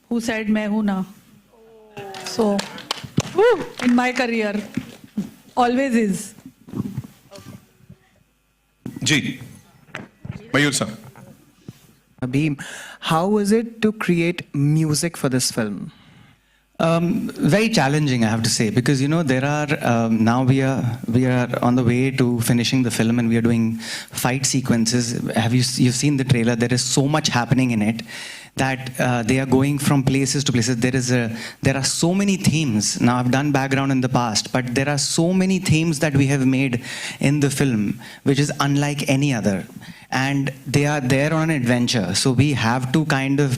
who said मैं हूँ ना. So, in my career, always is. जी, Mayur sir. Abhi, how was it to create music for this film? Very challenging, I have to say, because there are now we are on the way to finishing the film, and we are doing fight sequences. You've seen the trailer? There is so much happening in it that they are going from places to places. There are so many themes. Now I've done background in the past, but there are so many themes that we have made in the film, which is unlike any other, and they are there on an adventure. So we have to kind of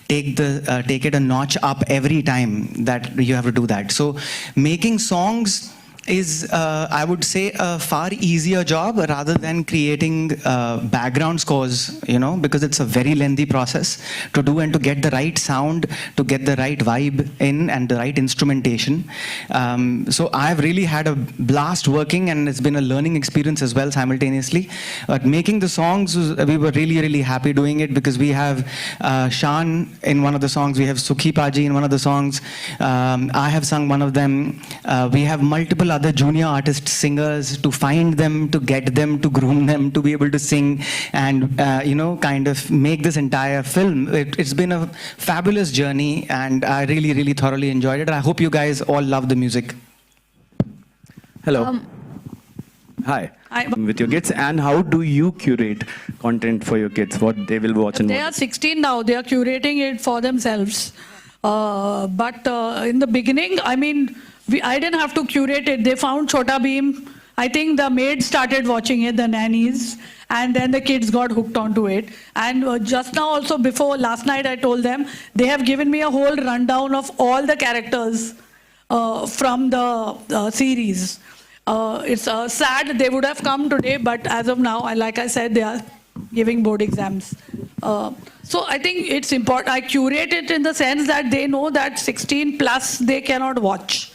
take it a notch up every time that you have to do that. So making songs is, I would say, a far easier job rather than creating background scores, because it's a very lengthy process to do and to get the right sound, to get the right vibe in and the right instrumentation. So I've really had a blast working, and it's been a learning experience as well simultaneously. But making the songs, we were really, really happy doing it, because we have Shan in one of the songs, we have Sukhi Paji in one of the songs, I have sung one of them, we have multiple other junior artist singers, to find them, to get them, to groom them, to be able to sing and kind of make this entire film. It's been a fabulous journey, and I really, really thoroughly enjoyed it. I hope you guys all love the music. Hello. Hi. With your kids, and how do you curate content for your kids? What they will watch and They are 16 now. They are curating it for themselves. But in the beginning, I mean, I didn't have to curate it. They found Chota Bheem. I think the maids started watching it, the nannies, and then the kids got hooked onto it. And just now also, before last night, I told them, they have given me a whole rundown of all the characters from the series. It's sad they would have come today, but as of now, like I said, they are giving board exams. So I think it's important. I curate it in the sense that they know that 16 plus they cannot watch.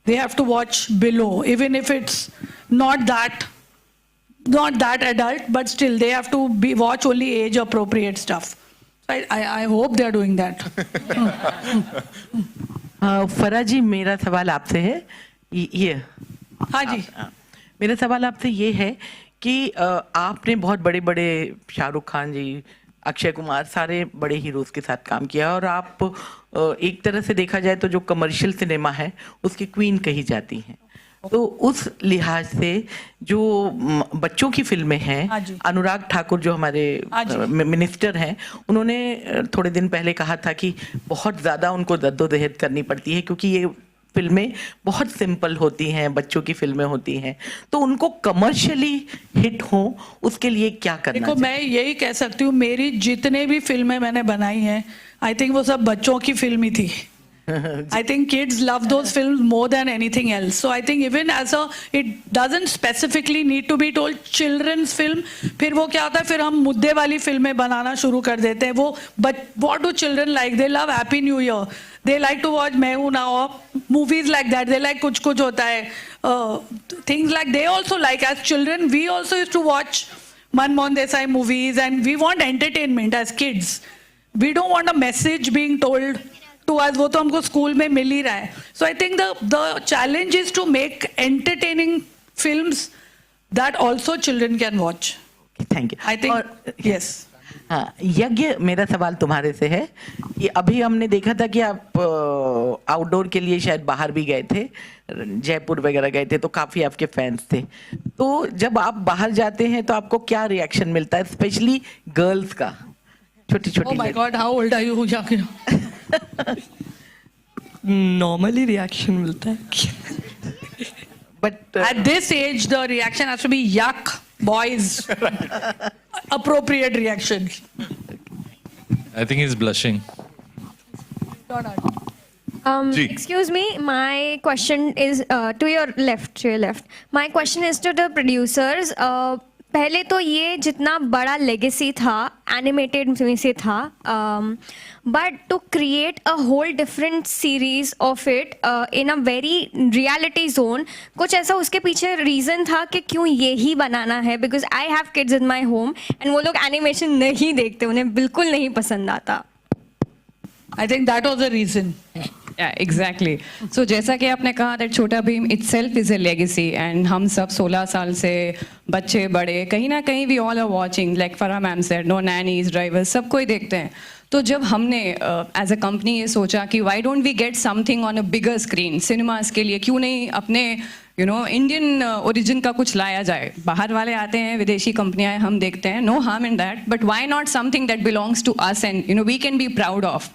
They have to watch below, even if it's not that adult, but still they have to watch only age appropriate stuff. I hope they are doing that. फरा जी, मेरा सवाल आपसे है ये. हाँ जी. मेरा सवाल आपसे ये है कि आपने बहुत बड़े शाहरुख खान जी, अक्षय कुमार, सारे बड़े हीरोज के साथ काम किया, और आप एक तरह से देखा जाए तो जो कमर्शियल सिनेमा है उसकी क्वीन कही जाती हैं. तो उस लिहाज से जो बच्चों की फिल्में हैं, अनुराग ठाकुर जो हमारे मिनिस्टर हैं, उन्होंने थोड़े दिन पहले कहा था कि बहुत ज़्यादा उनको जद्दोजहद करनी पड़ती है, क्योंकि ये फिल्में बहुत सिंपल होती हैं, बच्चों की फिल्में होती हैं, तो उनको कमर्शियली हिट हो उसके लिए क्या करना देखो, मैं यही कह सकती हूँ, मेरी जितने भी फिल्में मैंने बनाई हैं, आई थिंक वो सब बच्चों की फिल्म ही थी. I think kids love those films more than anything else. So I think even it doesn't specifically need to be told children's film. फिर वो क्या होता है, फिर हम मुद्दे वाली फिल्में बनाना शुरू कर देते हैं. वो what do children like? They love Happy New Year. They like to watch मैं हूँ ना, or movies like that. They like कुछ होता है. Things like they also like. As children, we also used to watch Manmohan Desai movies, and we want entertainment as kids. We don't want a message being told to us. वो तो हमको school में मिल ही रहा है. So I think the challenge is to make entertaining films that also children can watch. Thank you. I think yes. हाँ, यज्ञ, मेरा सवाल तुम्हारे से है कि अभी हमने देखा था कि आप आउटडोर के लिए शायद बाहर भी गए थे, जयपुर वगैरह गए थे, तो काफ़ी आपके फैंस थे. तो जब आप बाहर जाते हैं तो आपको क्या रिएक्शन मिलता है, स्पेशली गर्ल्स का, छोटी. Oh my God, how old are you? Normally reaction मिलता है. But at this age, the reaction has to be yuck, boys. Appropriate reaction. I think he's blushing. Excuse me, my question is to your left. My question is to the producers. पहले तो ये जितना बड़ा legacy था animated में से था, but to create a whole different series of it in a very reality zone, कुछ ऐसा उसके पीछे रीज़न था कि क्यों ये ही बनाना है? Because I have kids in my home and वो लोग एनिमेशन नहीं देखते, उन्हें बिल्कुल नहीं पसंद आता. I think that was the reason. Yeah, exactly. So जैसा कि आपने कहा that छोटा Bhim itself is a legacy and हम सब 16 साल से बच्चे बड़े कहीं ना कहीं we all are watching like Farah ma'am said no nannies drivers सब कोई देखते हैं. तो जब हमने एज अ कंपनी ये सोचा कि why don't we get something on a bigger screen cinemas के लिए क्यों नहीं अपने इंडियन ओरिजिन का कुछ लाया जाए. बाहर वाले आते हैं विदेशी कंपनियां हम देखते हैं no harm in that but why not something that belongs to us and we can be proud of.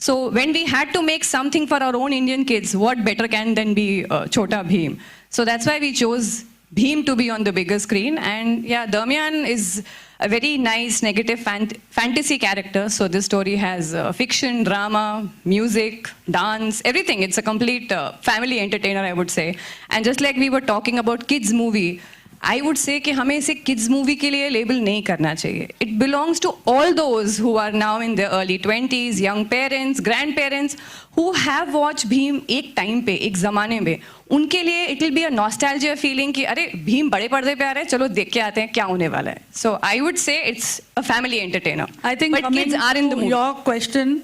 So when we had to make something for our own Indian kids, what better can than be Chota Bheem? So that's why we chose Bheem to be on the bigger screen. And yeah, Darmiyan is a very nice negative fantasy character. So this story has fiction, drama, music, dance, everything. It's a complete family entertainer, I would say. And just like we were talking about kids movie, I would say कि हमें इसे kids movie के लिए label नहीं करना चाहिए. It belongs to all those who are now in their early 20s, young parents, grandparents who have watched Bheem एक time पे, एक ज़माने में. उनके लिए it will be a nostalgia feeling कि अरे भीम बड़े पर्दे पे आ रहे हैं, चलो देख के आते हैं क्या होने वाला है. So I would say it's a family entertainer. I think but kids are in the to movie. your question,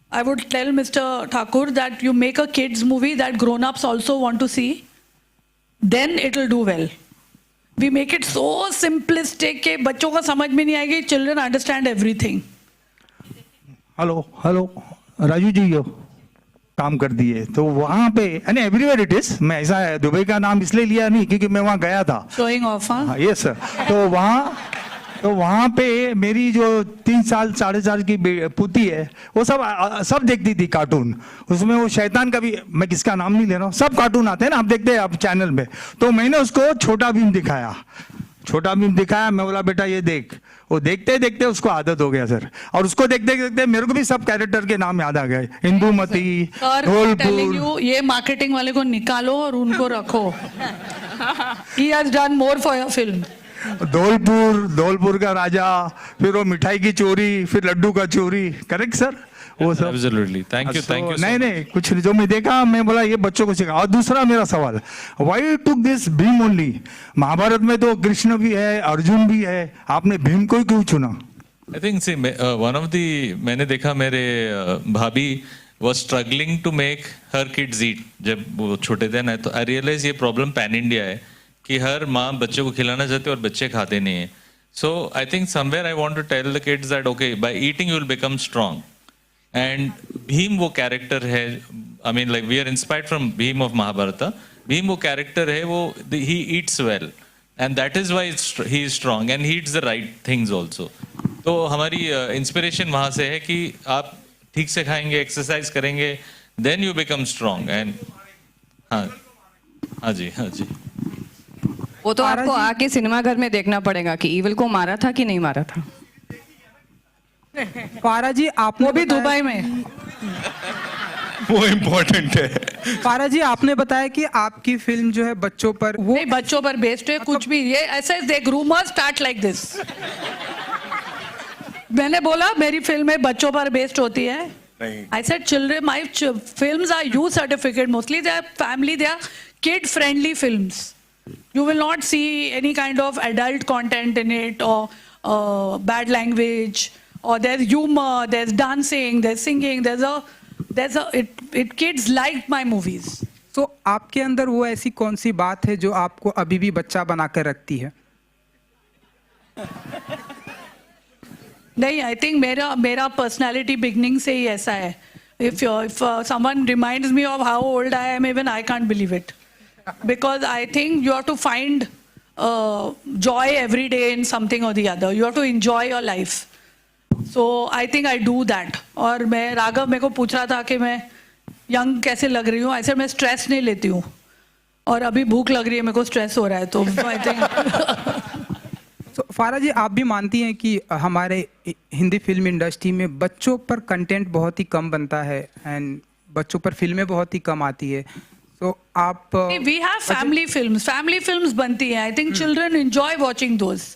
I would tell Mr. Thakur that you make a kids movie that grown-ups also want to see, then it will do well. We make it so simplistic कि बच्चों को समझ में नहीं आएगी. Children understand everything. Hello Raju ji यो काम कर दिए तो वहाँ पे यानी एवरीवेयर इट इज. मैं ऐसा है दुबई का नाम इसलिए लिया नहीं क्योंकि मैं वहाँ गया था. Showing off, हाँ? Yes sir. तो वहाँ पे मेरी जो 3 साल 4.5 की पुती है वो सब देखती थी कार्टून. उसमें वो शैतान का भी मैं किसका नाम नहीं ले रहा हूँ सब कार्टून आते हैं ना आप देखते हैं आप चैनल में. तो मैंने उसको छोटा भीम दिखाया. मैं बोला बेटा ये देख. वो देखते देखते उसको आदत हो गया सर. और उसको देखते देखते मेरे को भी सब कैरेक्टर के नाम याद आ गए. इंदुमती, ढोलपुर. ये मार्केटिंग वाले को निकालो और उनको रखो. He has done more for your film. Dholpur का राजा, फिर वो मिठाई की चोरी, फिर लड्डू का चोरी. करेक्ट सर वो सब. Absolutely. Thank you. Thank you. नहीं कुछ जो मैं देखा मैं बोला ये बच्चों को सिखा. और दूसरा मेरा सवाल why took this Bheem only. Mahabharat में तो कृष्ण भी है अर्जुन भी है आपने भीम को ही क्यों चुना. I think see one of the मैंने देखा मेरे भाभी was struggling to make her kids eat जब वो छोटे थे ना. तो I realize ये problem pan India है कि हर माँ बच्चों को खिलाना चाहती है और बच्चे खाते नहीं है. So I think somewhere I want to tell the kids that okay by eating you will become strong. And Bheem वो character है. I mean like we are inspired from Bheem of Mahabharata. Bheem वो character है वो he eats well and that is why he is strong and he eats the right things also. तो हमारी inspiration वहाँ से है कि आप ठीक से खाएंगे exercise करेंगे then you become strong. And हाँ जी. वो तो आपको आके सिनेमा घर में देखना पड़ेगा कि ईविल को मारा था कि नहीं मारा था. फारा जी आपने वो भी दुबई में. वो इम्पोर्टेंट है. फारा जी आपने बताया कि आपकी फिल्म जो है बच्चों पर नहीं बच्चों पर बेस्ड है कुछ भी. ये ऐसे देख रूमर स्टार्ट लाइक दिस. मैंने बोला मेरी फिल्में बच्चों पर बेस्ड होती है. I said children, my films are U certificate mostly. They are family, they are kid friendly films. You will not see any kind of adult content in it or bad language or there's humor, there's dancing, there's singing, kids like my movies. तो आपके अंदर वो ऐसी कौन सी बात है जो आपको अभी भी बच्चा बना कर रखती है. नहीं, I think मेरा personality beginning से ही ऐसा है. If someone reminds me of how old I am, even I can't believe it. Because I think you have to find joy every day in something or the other. You have to enjoy your life. So I think I do that. और मैं राघव मेरे को पूछ रहा था कि मैं young कैसे लग रही हूँ. ऐसे मैं स्ट्रेस नहीं लेती हूँ और अभी भूख लग रही है मेरे को स्ट्रेस हो रहा है तो I think. तो फारा जी आप भी मानती हैं कि हमारे हिंदी फिल्म इंडस्ट्री में बच्चों पर कंटेंट बहुत ही कम बनता है एंड बच्चों पर फिल्में बहुत ही कम आती है. तो आप we have family films बनती हैं. I think children enjoy watching those.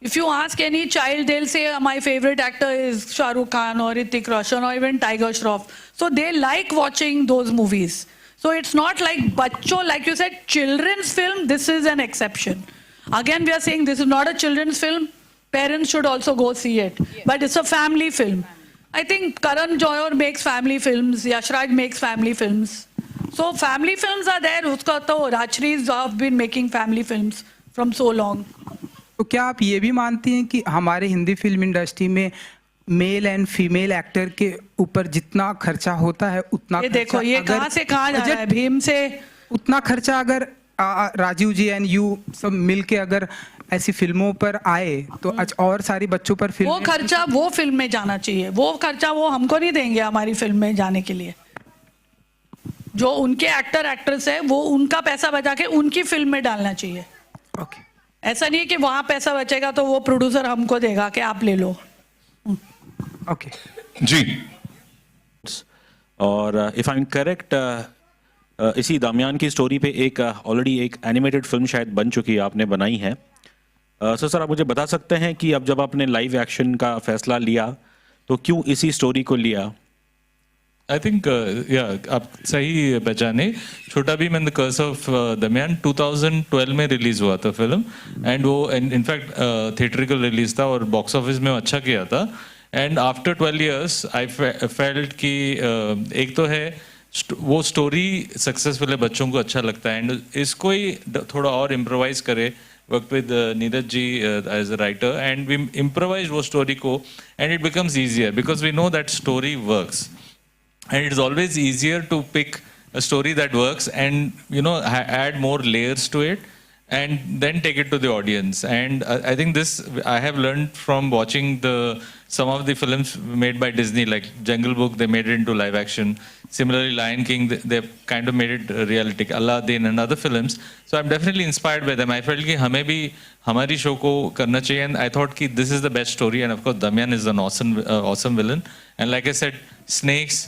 If you ask any child, they'll say my favorite actor is Shah Rukh Khan or Hrithik Roshan or even Tiger Shroff. So they like watching those movies. So it's not like bachcho, like you said, children's film. This is an exception. Again, we are saying this is not a children's film. Parents should also go see it. But it's a family film. I think Karan Johar makes family films, Yashraj makes family films. So family films are there. Uska to Rajshree's have been making family films from so long. तो क्या आप ये भी मानती हैं कि हमारे Hindi film industry में मेल एंड फीमेल एक्टर के ऊपर जितना खर्चा होता है उतना ये देखो ये अगर कहाँ से कहाँ जा रहा है budget- भीम से उतना खर्चा अगर राजीव जी एंड यू सब मिलके अगर ऐसी फिल्मों पर आए तो और सारी बच्चों पर फिल्म वो खर्चा वो फिल्म में जाना चाहिए. वो खर्चा वो हमको नहीं देंगे हमारी फिल्म में जाने के लिए. जो उनके एक्टर एक्ट्रेस है वो उनका पैसा बचा के उनकी फिल्म में डालना चाहिए. ओके ऐसा नहीं है कि वहां पैसा बचेगा तो वो प्रोड्यूसर हमको देगा कि आप ले लो. ओके जी. और इफ़ आई एम करेक्ट इसी दरमियान की स्टोरी पे एक ऑलरेडी एक एनिमेटेड फिल्म शायद बन चुकी है, आपने बनाई है. सो सर आप मुझे बता सकते हैं कि अब जब आपने लाइव एक्शन का फैसला लिया तो क्यों इसी स्टोरी को लिया? आई थिंक आप सही पहचाने. Chhota Bheem and the curse of Damyaan 2012 में रिलीज हुआ था फिल्म, एंड वो इनफैक्ट थिएट्रिकल रिलीज था और बॉक्स ऑफिस में अच्छा किया था. And after 12 years I felt कि एक तो है वो स्टोरी सक्सेसफुल है, बच्चों को अच्छा लगता है, एंड इसको ही थोड़ा और इम्प्रोवाइज करे. Work with Neeraj ji as a writer and we improvise वो स्टोरी को, and it becomes easier because we know that story works. And it is always easier to pick a story that works and add more layers to it and then take it to the audience. And I think this I have learned from watching some of the films made by Disney, like Jungle Book. They made it into live action. Similarly, Lion King, they kind of made it realistic. Aladdin and other films. So I'm definitely inspired by them. I felt कि हमें भी हमारी show को करना चाहिए, and I thought कि this is the best story. And of course, Damayan is an awesome villain. And like I said, snakes.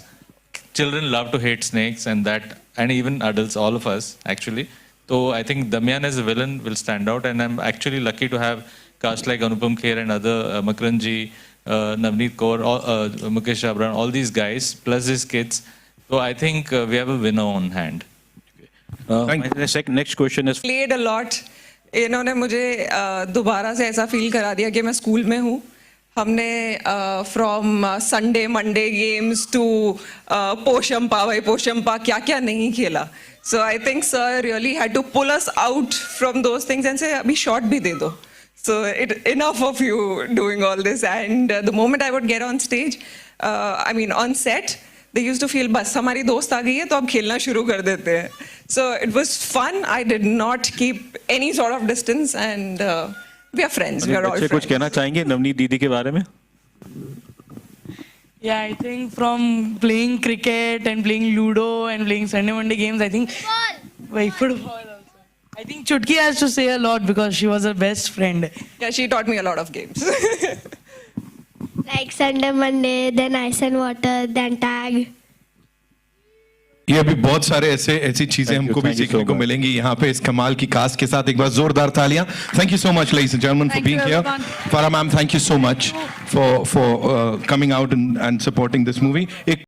Children love to hate snakes, and even adults, all of us actually. So I think Damayan as a villain will stand out, and I'm actually lucky to have cast like Anupam Kher and other Makaran ji, Navneet Kaur, Mukesh Abran, all these guys plus his kids. So I think we have a winner on hand. My next question is played a lot. इन्होंने मुझे दोबारा से ऐसा feel करा दिया कि मैं school में हूँ. हमने from Sunday Monday games to पोशंपा, भाई पोशंपा क्या क्या नहीं खेला. So I think sir really had to pull us out from those things and से अभी शॉट भी दे दो. So it enough of you doing all this. And the moment I would get on stage, I mean on set, they used to feel बस हमारी दोस्त आ गई है तो अब खेलना शुरू कर देते हैं. So it was fun. I did not keep any sort of distance, and we are friends. We are all बच्चे friends. कुछ कहना चाहेंगे नवनीत दीदी के बारे में? Yeah, I think from playing cricket and playing Ludo and playing Sunday Monday games, I think football also. I think Chutki has to say a lot because she was her best friend. Yeah, she taught me a lot of games. Like Sunday, Monday, then ice and water, then tag. ये अभी बहुत सारे ऐसी चीजें Thank you, हमको भी thank you सीखने so को much. मिलेंगी यहाँ पे इस कमाल की कास्ट के साथ. एक बार जोरदार तालियां. Thank you so much ladies and gentlemen for Thank you, being here. everyone. Farah ma'am, thank you so much for coming out and supporting this movie. एक